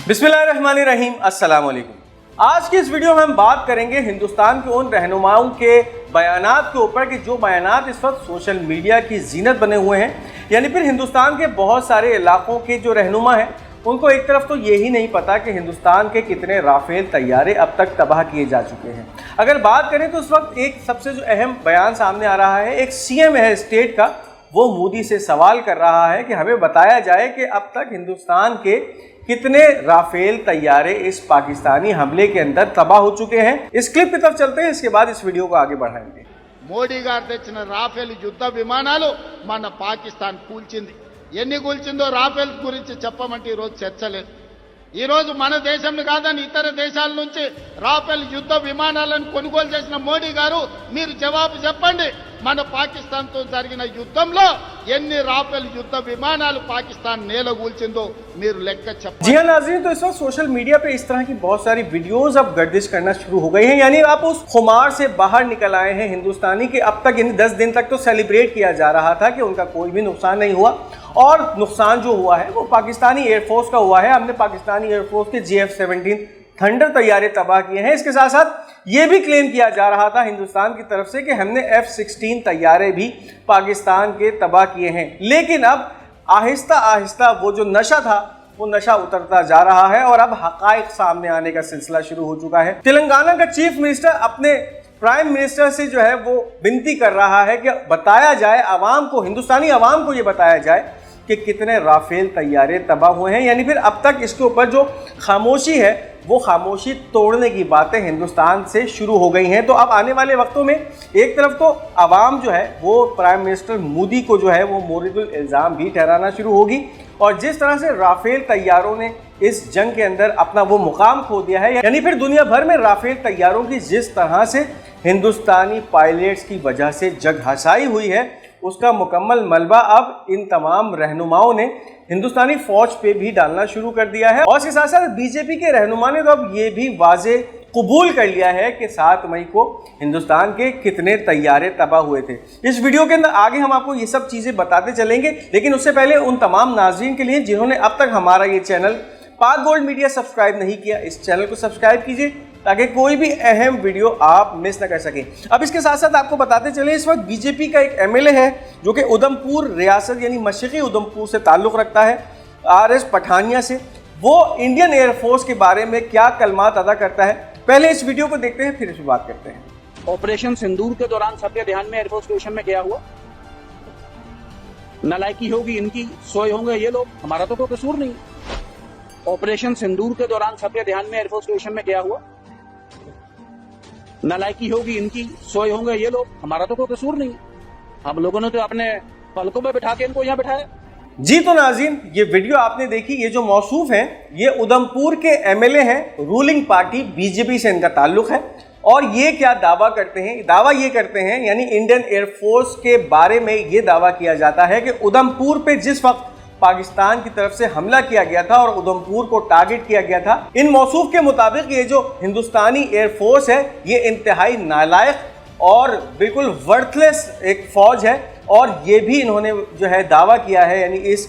बिस्मिल्लाहिर्रहमानिर्रहीम, अस्सलाम वालेकुम। आज की इस वीडियो में हम बात करेंगे हिंदुस्तान के उन रहनुमाओं के बयानात के ऊपर कि जो बयानात इस वक्त सोशल मीडिया की जीनत बने हुए हैं। यानी फिर हिंदुस्तान के बहुत सारे इलाकों के जो रहनुमा हैं उनको एक तरफ तो यही नहीं पता कि हिंदुस्तान के कितने राफेल तैयारे अब तक तबाह किए जा चुके हैं। अगर बात करें तो इस वक्त एक सबसे जो अहम बयान सामने आ रहा है, एक सीएम है स्टेट का, वो मोदी से सवाल कर रहा है कि हमें बताया जाए कि अब तक हिंदुस्तान के कितने राफेल तैयारे इस पाकिस्तानी हमले के अंदर तबाह हो चुके हैं। इस क्लिप की तरफ चलते हैं, इसके बाद इस वीडियो को आगे बढ़ाएंगे। మోడీ గారు తెచ్చిన రాఫెల్ యుద్ధ విమానాలు మన పాకిస్తాన్ కూల్చింది. ఎన్ని కూల్చిందో రాఫెల్ గురించి చెప్పమంటే ఈరోజు చర్చ లేదు. ఈరోజు మన దేశం కాదని ఇతర దేశాల నుంచి రాఫెల్ యుద్ధ విమానాలను కొనుగోలు చేసిన మోడీ గారు మీరు జవాబు చెప్పండి. మన పాకిస్తాన్తో జరిగిన యుద్ధంలో ఎన్ని రాఫెల్ యుద్ధ విమానాలు పాకిస్తాన్ నేలగూల్చిందో మీరు లెక్క చెప్పండి. जी हाँ नाज़रीन, तो इस वक्त सोशल मीडिया पे इस तरह की बहुत सारी वीडियोस अब गर्दिश करना शुरू हो गई हैं। यानी आप उस खुमार से बाहर निकल आए हैं हिंदुस्तानी के। अब तक यानी 10 दिन तक तो सेलिब्रेट किया जा रहा था कि उनका कोई भी नुकसान नहीं हुआ, और नुकसान जो हुआ है वो पाकिस्तानी एयरफोर्स का हुआ है। हमने पाकिस्तानी एयरफोर्स के GF-17 थंडर तैयारे तबाह किए हैं। इसके साथ साथ ये भी क्लेम किया जा रहा था हिंदुस्तान की तरफ से कि हमने F-16 तैयारे भी पाकिस्तान के तबाह किए हैं। लेकिन अब आहिस्ता आहिस्ता वो जो नशा था वो नशा उतरता जा रहा है और अब हकायक सामने आने का सिलसिला शुरू हो चुका है। तेलंगाना का चीफ मिनिस्टर अपने प्राइम मिनिस्टर से जो है वो विनती कर रहा है कि बताया जाए आवाम को, हिंदुस्तानी आवाम को ये बताया जाए कि कितने राफेल तैयारे तबाह हुए हैं। यानी फिर अब तक इसके ऊपर जो खामोशी है वो खामोशी तोड़ने की बातें हिंदुस्तान से शुरू हो गई हैं। तो अब आने वाले वक्तों में एक तरफ तो आवाम जो है वो प्राइम मिनिस्टर मोदी को जो है वो मोरिदुल इल्ज़ाम भी ठहराना शुरू होगी, और जिस तरह से राफेल तैयारों ने इस जंग के अंदर अपना वो मुकाम खो दिया है, यानी फिर दुनिया भर में राफेल तैयारों की जिस तरह से हिंदुस्तानी पायलट्स की वजह से जग हसाई हुई है, उसका मुकम्मल मलबा अब इन तमाम रहनुमाओं ने हिंदुस्तानी फौज पे भी डालना शुरू कर दिया है। और इसके साथ साथ बीजेपी के रहनुमा ने तो अब ये भी वाजे कबूल कर लिया है कि 7 मई को हिंदुस्तान के कितने तैयारे तबाह हुए थे। इस वीडियो के अंदर आगे हम आपको ये सब चीज़ें बताते चलेंगे, लेकिन उससे पहले उन तमाम नाज़रीन के लिए जिन्होंने अब तक हमारा ये चैनल पाक गोल्ड मीडिया सब्सक्राइब नहीं किया, इस चैनल को सब्सक्राइब कीजिए ताकि कोई भी अहम वीडियो आप मिस ना कर सकें। अब इसके साथ साथ आपको बताते चले, इस वक्त बीजेपी का एक MLA है जो कि उधमपुर रियासत यानी मशरक़ी उधमपुर से ताल्लुक़ रखता है, RS पठानिया से। वो इंडियन एयरफोर्स के बारे में क्या कलमात अदा करता है, पहले इस वीडियो को देखते हैं फिर इस पर बात करते हैं। ऑपरेशन सिंदूर के दौरान सबके ध्यान में एयरफोर्स स्टेशन में क्या हुआ? नालायकी होगी इनकी, सोए होंगे ये लोग, हमारा तो कोई कसूर नहीं। ऑपरेशन सिंदूर के दौरान सबके ध्यान में एयरफोर्स स्टेशन में क्या हुआ? नालायकी होगी इनकी, सोए होंगे ये लोग, हमारा तो कोई कसूर नहीं। हम लोगों ने तो अपने पलकों में बिठा के इनको यहाँ बिठाया। जी तो नाज़रीन, ये वीडियो आपने देखी, ये जो मौसूफ हैं ये उधमपुर के MLA हैं, रूलिंग पार्टी बीजेपी से इनका ताल्लुक है। और ये क्या दावा करते हैं? दावा ये करते हैं, यानी इंडियन एयरफोर्स के बारे में ये दावा किया जाता है कि उधमपुर पे जिस वक्त पाकिस्तान की तरफ से हमला किया गया था और उधमपुर को टारगेट किया गया था, इन मौसूफ के मुताबिक ये जो हिंदुस्तानी एयरफोर्स है ये इंतहाई नालायक और बिल्कुल वर्थलेस एक फ़ौज है। और ये भी इन्होंने जो है दावा किया है, यानी इस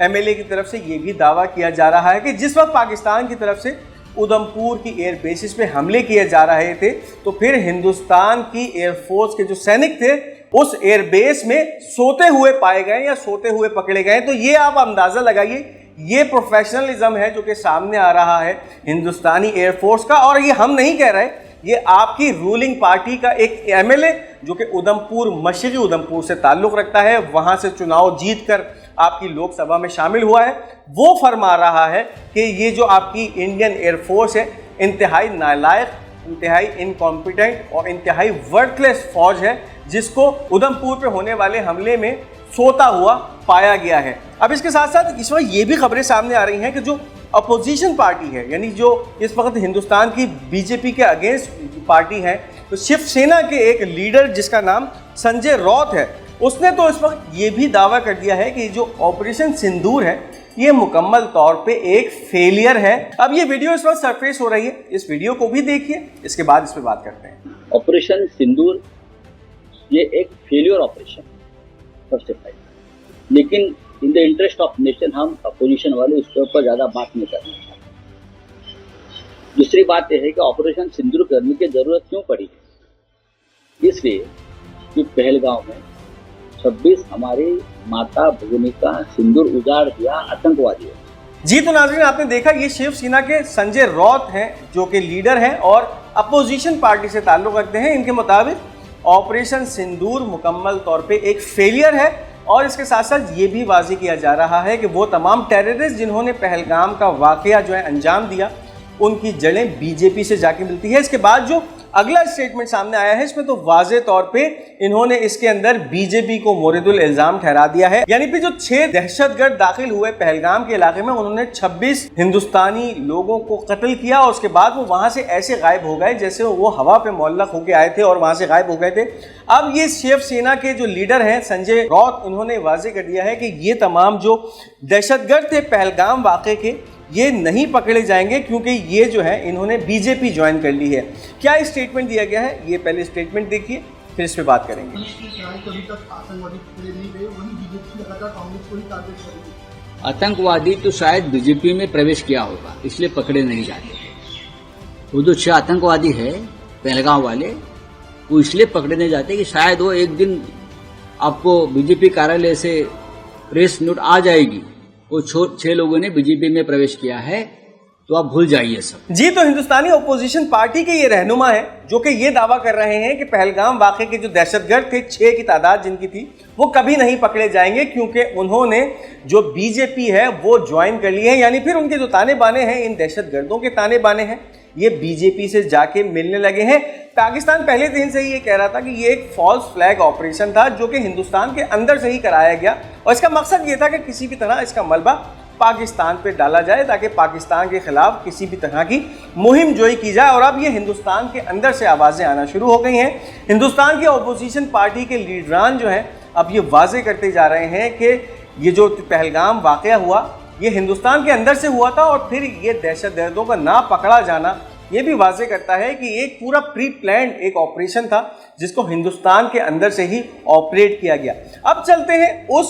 MLA की तरफ से ये भी दावा किया जा रहा है कि जिस वक्त पाकिस्तान की तरफ से उधमपुर की एयर बेसिस पे हमले किए जा रहे थे तो फिर हिंदुस्तान की एयरफोर्स के जो सैनिक थे उस एयरबेस में सोते हुए पाए गए या सोते हुए पकड़े गए। तो ये आप अंदाज़ा लगाइए, ये प्रोफेशनलिज्म है जो कि सामने आ रहा है हिंदुस्तानी एयरफोर्स का। और ये हम नहीं कह रहे, ये आपकी रूलिंग पार्टी का एक MLA जो कि उधमपुर, मशरक़ी उधमपुर से ताल्लुक़ रखता है, वहाँ से चुनाव जीत कर आपकी लोकसभा में शामिल हुआ है, वो फरमा रहा है कि ये जो आपकी इंडियन एयरफोर्स है इंतहाई नालायक, इंतहाई इनकॉम्पिटेंट और इंतहाई वर्थलेस फ़ौज है जिसको उधमपुर पे होने वाले हमले में सोता हुआ पाया गया है। अब इसके साथ साथ इस वक्त ये भी खबरें सामने आ रही हैं कि जो अपोजिशन पार्टी है, यानी जो इस वक्त हिंदुस्तान की बीजेपी के अगेंस्ट पार्टी है, तो शिवसेना के एक लीडर जिसका नाम संजय राउत है, उसने तो इस वक्त ये भी दावा कर दिया है कि जो ऑपरेशन सिंदूर है ये मुकम्मल तौर पे एक फेलियर है। अब ये वीडियो इस वक्त सरफेस हो रही है, इस वीडियो को भी देखिए, इसके बाद इस पर बात करते हैं। ऑपरेशन सिंदूर ये एक फेलियर ऑपरेशन सबसे पहले, लेकिन in the interest of nation हम अपोजिशन वाले उसके ऊपर ज़्यादा बात नहीं करना चाहते। दूसरी बात यह है कि ऑपरेशन सिंदूर करने की जरूरत क्यों पड़ी है, इसलिए कि पहलगांव में 26 हमारी माता भगिनी का सिंदूर उजाड़ दिया आतंकवादियों। जी तो नाज़रीन, आपने देखा ये शिवसेना के संजय राउत हैं जो कि लीडर हैं और अपोजिशन पार्टी से ताल्लुक़ रखते हैं। इनके मुताबिक ऑपरेशन सिंदूर मुकम्मल तौर पे एक फेलियर है और इसके साथ साथ ये भी वाज़ेह किया जा रहा है कि वो तमाम टेररिस्ट जिन्होंने पहलगाम का वाक़या जो है अंजाम दिया उनकी जड़ें बीजेपी से जाके मिलती है। इसके बाद जो अगला स्टेटमेंट सामने आया है इसमें तो वाज़े तौर पे इन्होंने इसके अंदर बीजेपी को मोरिदुल इल्जाम ठहरा दिया है। यानी कि जो 6 दहशतगर्द दाखिल हुए पहलगाम के इलाके में, उन्होंने 26 हिंदुस्तानी लोगों को कत्ल किया और उसके बाद वो वहां से ऐसे गायब हो गए जैसे वो हवा पे मुअल्लक होके आए थे और वहां से गायब हो गए थे। अब ये शिवसेना के जो लीडर हैं संजय राउत, इन्होंने वाज़े कर दिया है कि ये तमाम जो दहशतगर्द थे पहलगाम वाक़े के, ये नहीं पकड़े जाएंगे क्योंकि ये जो है इन्होंने बीजेपी ज्वाइन कर ली है। क्या स्टेटमेंट दिया गया है, ये पहले स्टेटमेंट देखिए फिर इस पे बात करेंगे। आतंकवादी तो शायद बीजेपी में प्रवेश किया होगा, इसलिए पकड़े नहीं जाते। वो जो 6 आतंकवादी है पहलगांव वाले, वो इसलिए पकड़े नहीं जाते कि शायद वो एक दिन आपको बीजेपी कार्यालय से प्रेस नोट आ जाएगी, वो 6 लोगों ने बीजेपी में प्रवेश किया है, तो आप भूल जाइए सब। जी तो हिंदुस्तानी अपोजिशन पार्टी के ये रहनुमा है जो कि ये दावा कर रहे हैं कि पहलगाम वाक़े के जो दहशतगर्द थे, 6 की तादाद जिनकी थी, वो कभी नहीं पकड़े जाएंगे क्योंकि उन्होंने जो बीजेपी है वो ज्वाइन कर ली है। यानी फिर उनके जो ताने बाने हैं, इन दहशतगर्दों के ताने बाने हैं, ये बीजेपी से जाके मिलने लगे हैं। पाकिस्तान पहले दिन से ही ये कह रहा था कि ये एक फॉल्स फ्लैग ऑपरेशन था जो कि हिंदुस्तान के अंदर से ही कराया गया और इसका मकसद ये था कि किसी भी तरह इसका मलबा पाकिस्तान पे डाला जाए ताकि पाकिस्तान के खिलाफ किसी भी तरह की मुहिम जोई की जाए। और अब ये हिंदुस्तान के अंदर से आवाज़ें आना शुरू हो गई हैं। हिंदुस्तान की अपोजिशन पार्टी के लीडरान जो हैं अब ये वाजे करते जा रहे हैं कि ये जो पहलगाम वाक़या हुआ ये हिंदुस्तान के अंदर से हुआ था और फिर ये दहशतगर्दों का ना पकड़ा जाना ये भी वाजे करता है कि एक पूरा प्री प्लान्ड एक ऑपरेशन था जिसको हिंदुस्तान के अंदर से ही ऑपरेट किया गया। अब चलते हैं उस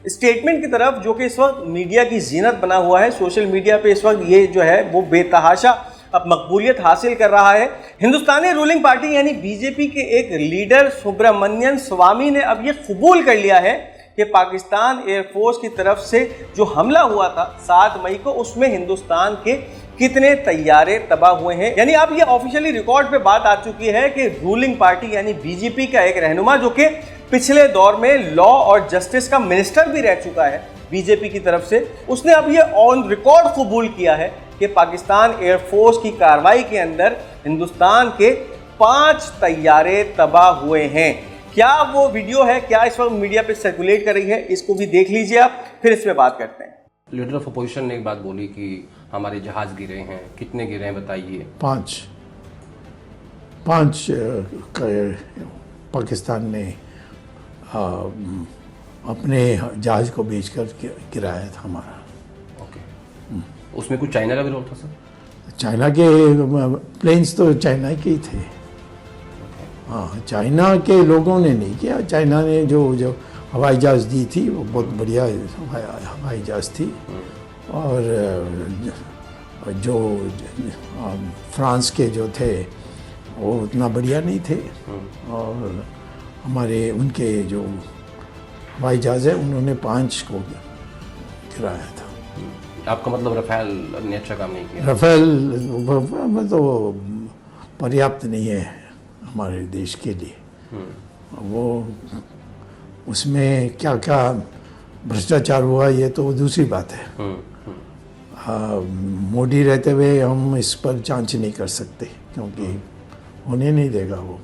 स्टेटमेंट की तरफ जो कि इस वक्त मीडिया की जीनत बना हुआ है। सोशल मीडिया पे इस वक्त ये जो है वो बेतहाशा अब मकबूलियत हासिल कर रहा है। हिंदुस्तानी रूलिंग पार्टी यानी बीजेपी के एक लीडर सुब्रमण्यम स्वामी ने अब ये कबूल कर लिया है कि पाकिस्तान एयरफोर्स की तरफ से जो हमला हुआ था 7 मई को, उसमें हिंदुस्तान के कितने तैयारे तबाह हुए हैं। यानी अब ये ऑफिशियली रिकॉर्ड पे बात आ चुकी है कि रूलिंग पार्टी यानी बीजेपी का एक रहनुमा जो कि पिछले दौर में लॉ और जस्टिस का मिनिस्टर भी रह चुका है बीजेपी की तरफ से, उसने अब ये ऑन रिकॉर्ड कबूल किया है कि पाकिस्तान एयरफोर्स की कार्रवाई के अंदर हिंदुस्तान के 5 तैयारे तबाह हुए हैं। क्या वो वीडियो है, क्या इस वक्त मीडिया पे सर्कुलेट कर रही है, इसको भी देख लीजिए आप, फिर इस पे बात करते हैं। लीडर ऑफ अपोजिशन ने एक बात बोली कि हमारे जहाज गिरे हैं, कितने गिरे हैं बताइए। 5 पाकिस्तान ने अपने जहाज को बेचकर गिराया था हमारा। ओके, उसमें कुछ चाइना का भी रोल था सर? चाइना के प्लेन्स तो चाइना के ही थे। हाँ, चाइना के लोगों ने नहीं किया। चाइना ने जो हवाई जहाज़ दी थी वो बहुत बढ़िया हवाई जहाज़ थी और जो फ्रांस के जो थे वो उतना बढ़िया नहीं थे और हमारे उनके जो हवाई जहाज़ है उन्होंने 5 को गिराया था। आपका मतलब रफेल ने अच्छा काम नहीं किया? रफेल तो पर्याप्त नहीं है हमारे देश के लिए। वो उसमें क्या क्या भ्रष्टाचार हुआ ये तो दूसरी बात है। मोदी रहते हुए हम इस पर जांच नहीं कर सकते क्योंकि होने नहीं देगा वो।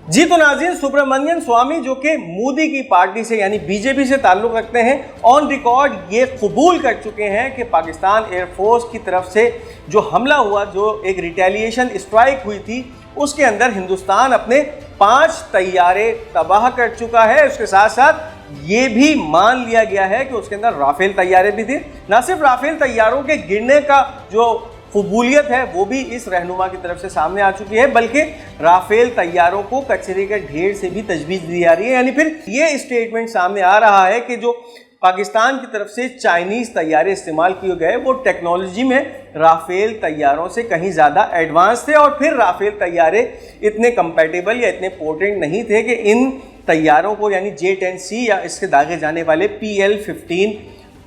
जी तो नाज़रीन, सुब्रमण्यम स्वामी जो कि मोदी की पार्टी से यानी बीजेपी से ताल्लुक़ रखते हैं, ऑन रिकॉर्ड ये कबूल कर चुके हैं कि पाकिस्तान एयरफोर्स की तरफ से जो हमला हुआ, जो एक रिटेलिएशन स्ट्राइक हुई थी, उसके अंदर हिंदुस्तान अपने 5 तैयारे तबाह कर चुका है। उसके साथ साथ ये भी मान लिया गया है कि उसके अंदर राफेल तैयारे भी थे। ना सिर्फ राफेल तैयारों के गिरने का जो कबूलियत है वो भी इस रहनुमा की तरफ से सामने आ चुकी है, बल्कि राफेल तैयारों को कचरे के ढेर से भी तजवीज़ दी जा रही है। यानी फिर ये स्टेटमेंट सामने आ रहा है कि जो पाकिस्तान की तरफ से चाइनीज तैयारे इस्तेमाल किए गए वो टेक्नोलॉजी में राफेल तैयारों से कहीं ज़्यादा एडवांस थे, और फिर राफेल तैयारे इतने कंपैटिबल या इतने पोटेंट नहीं थे कि इन तैयारों को यानी J-10C या इसके दागे जाने वाले PL-15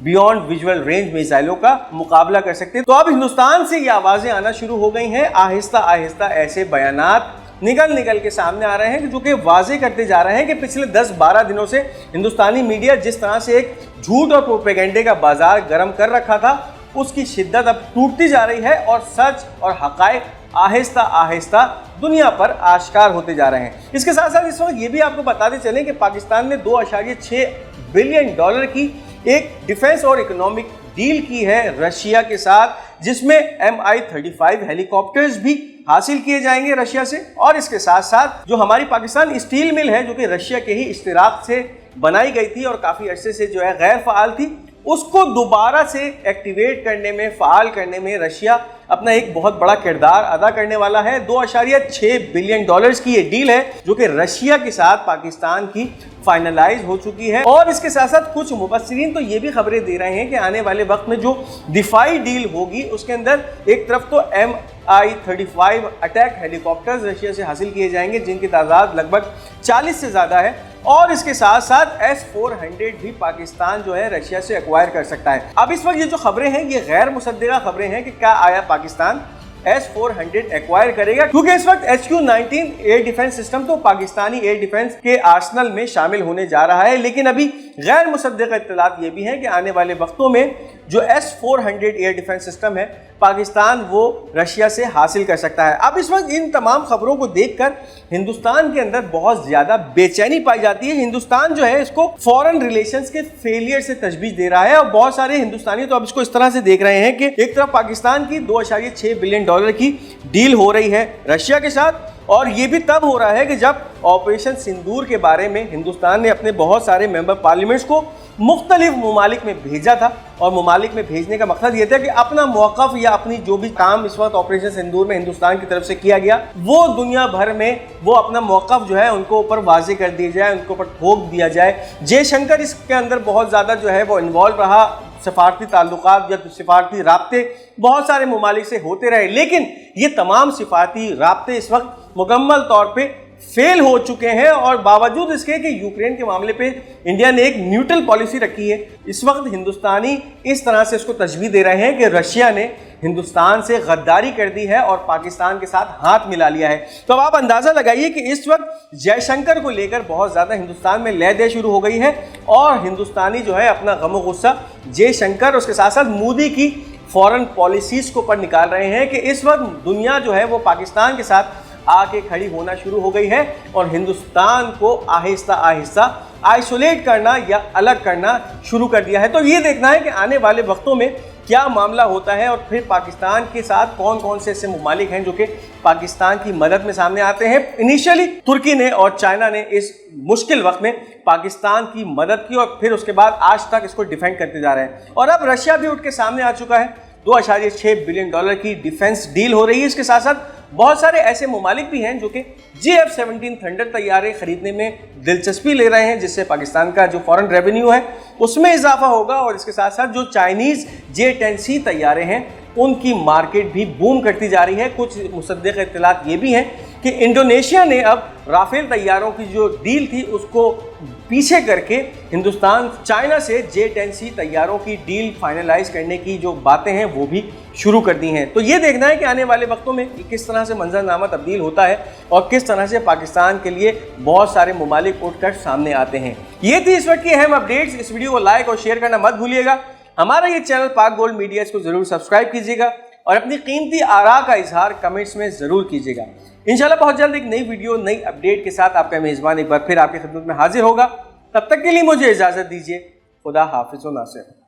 बियॉन्ड विजुअल रेंज मिसाइलों का मुकाबला कर सकते। तो अब हिंदुस्तान से ये आवाज़ें आना शुरू हो गई हैं, आहिस्ता आहिस्ता ऐसे बयानात निकल के सामने आ रहे हैं जो कि वाजे करते जा रहे हैं कि पिछले 10-12 दिनों से हिंदुस्तानी मीडिया जिस तरह से एक झूठ और प्रोपेगेंडे का बाजार गर्म कर रखा था, उसकी शिद्दत अब टूटती जा रही है और सच और हकायक आहिस्ता आहिस्ता दुनिया पर आश्कार होते जा रहे हैं। इसके साथ साथ इस वक्त ये भी आपको बताते चलें कि पाकिस्तान ने $2.6 बिलियन की एक डिफेंस और इकोनॉमिक डील की है रशिया के साथ, जिसमें Mi-35 हेलीकॉप्टर्स भी हासिल किए जाएंगे रशिया से। और इसके साथ साथ जो हमारी पाकिस्तान स्टील मिल है, जो कि रशिया के ही इश्तिराक से बनाई गई थी और काफ़ी अरसे से जो है गैर फाल थी, उसको दोबारा से एक्टिवेट करने में, फाल करने में रशिया अपना एक बहुत बड़ा किरदार अदा करने वाला है। $2.6 बिलियन की ये डील है जो कि रशिया के साथ पाकिस्तान की फाइनलाइज हो चुकी है। और इसके साथ साथ कुछ मुबस्सिरीन तो ये भी खबरें दे रहे हैं कि आने वाले वक्त में जो दिफाई डील होगी उसके अंदर एक तरफ तो Mi-35 अटैक हेलीकॉप्टर्स रशिया से हासिल किए जाएंगे जिनकी तादाद लगभग 40 से ज़्यादा है, और इसके साथ साथ S-400 भी पाकिस्तान जो है रशिया से एक्वायर कर सकता है। अब इस वक्त ये जो खबरें हैं ये गैर मुसद्दिका खबरें हैं कि क्या आया पाकिस्तान S-400 एक्वायर करेगा, क्योंकि इस वक्त HQ-19 एयर डिफेंस सिस्टम तो पाकिस्तानी एयर डिफेंस के आर्सनल में शामिल होने जा रहा है। लेकिन अभी गैर मुसद्दिका इत्तलात ये भी हैं कि आने वाले वक्तों में जो S-400 एयर डिफेंस सिस्टम है पाकिस्तान वो रशिया से हासिल कर सकता है। अब इस वक्त इन तमाम खबरों को देखकर हिंदुस्तान के अंदर बहुत ज़्यादा बेचैनी पाई जाती है। हिंदुस्तान जो है इसको फॉरेन रिलेशंस के फेलियर से तजवीज़ दे रहा है, और बहुत सारे हिंदुस्तानी तो अब इसको इस तरह से देख रहे हैं कि एक तरफ पाकिस्तान की $2.6 बिलियन की डील हो रही है रशिया के साथ, और ये भी तब हो रहा है कि जब ऑपरेशन सिंदूर के बारे में हिंदुस्तान ने अपने बहुत सारे मेंबर पार्लियामेंट्स को मुख्तलिफ ममालिक में भेजा था, और ममालिक में भेजने का मकसद ये था कि अपना मौक़िफ़ या अपनी जो भी काम इस वक्त ऑपरेशन सिंदूर में हिंदुस्तान की तरफ से किया गया वो दुनिया भर में वो अपना मौक़िफ़ जो है उनको ऊपर वाजे कर दिया जाए, उनको ऊपर ठोक दिया जाए। जयशंकर इसके अंदर बहुत ज़्यादा जो है वो इन्वॉल्व रहा, सफारती ताल्लुकात या सफारती राब्ते बहुत सारे ममालिक से होते रहे, लेकिन ये तमाम सफारती राब्ते इस वक्त मुकम्मल तौर पे फेल हो चुके हैं। और बावजूद इसके कि यूक्रेन के मामले पे इंडिया ने एक न्यूट्रल पॉलिसी रखी है, इस वक्त हिंदुस्तानी इस तरह से इसको तजवीज़ दे रहे हैं कि रशिया ने हिंदुस्तान से गद्दारी कर दी है और पाकिस्तान के साथ हाथ मिला लिया है। तो अब आप अंदाज़ा लगाइए कि इस वक्त जयशंकर को लेकर बहुत ज़्यादा हिंदुस्तान में लय दे शुरू हो गई है, और हिंदुस्तानी जो है अपना गम गुस्सा जयशंकर उसके साथ साथ मोदी की फॉरेन पॉलिसीज़ को पर निकाल रहे हैं कि इस वक्त दुनिया जो है वो पाकिस्तान के साथ आके खड़ी होना शुरू हो गई है और हिंदुस्तान को आहिस्ता आहिस्ता आइसोलेट करना या अलग करना शुरू कर दिया है। तो ये देखना है कि आने वाले वक्तों में क्या मामला होता है, और फिर पाकिस्तान के साथ कौन कौन से ऐसे ममालिक हैं जो कि पाकिस्तान की मदद में सामने आते हैं। इनिशियली तुर्की ने और चाइना ने इस मुश्किल वक्त में पाकिस्तान की मदद की, और फिर उसके बाद आज तक इसको डिफेंड करते जा रहे हैं, और अब रशिया भी उठ के सामने आ चुका है। $2.6 बिलियन की डिफेंस डील हो रही है। इसके साथ साथ बहुत सारे ऐसे ममालिक भी हैं जो कि JF-17 थंडर तैयारे खरीदने में दिलचस्पी ले रहे हैं, जिससे पाकिस्तान का जो फॉरेन रेवेन्यू है उसमें इजाफा होगा, और इसके साथ साथ जो चाइनीज़ J-10C तैयारे हैं उनकी मार्केट भी बूम करती जा रही है। कुछ मुसद्दिक़ इत्तलात ये भी हैं कि इंडोनेशिया ने अब राफेल तैयारों की जो डील थी उसको पीछे करके हिंदुस्तान चाइना से J-10C तैयारों की डील फाइनलाइज करने की जो बातें हैं वो भी शुरू कर दी हैं। तो ये देखना है कि आने वाले वक्तों में किस तरह से मंजरनामा तब्दील होता है और किस तरह से पाकिस्तान के लिए बहुत सारे ममालिक उठकर सामने आते हैं। ये थी इस वक्त की अहम अपडेट्स। इस वीडियो को लाइक और शेयर करना मत भूलिएगा। हमारा ये चैनल पाक गोल्ड मीडिया, इसको जरूर सब्सक्राइब कीजिएगा और अपनी कीमती आरा का इजहार कमेंट्स में जरूर कीजिएगा। इंशाल्लाह बहुत जल्द एक नई वीडियो, नई अपडेट के साथ आपका मेज़बान एक बार फिर आपकी खिदमत में हाजिर होगा। तब तक के लिए मुझे इजाज़त दीजिए। खुदा हाफिज़ व नासिर।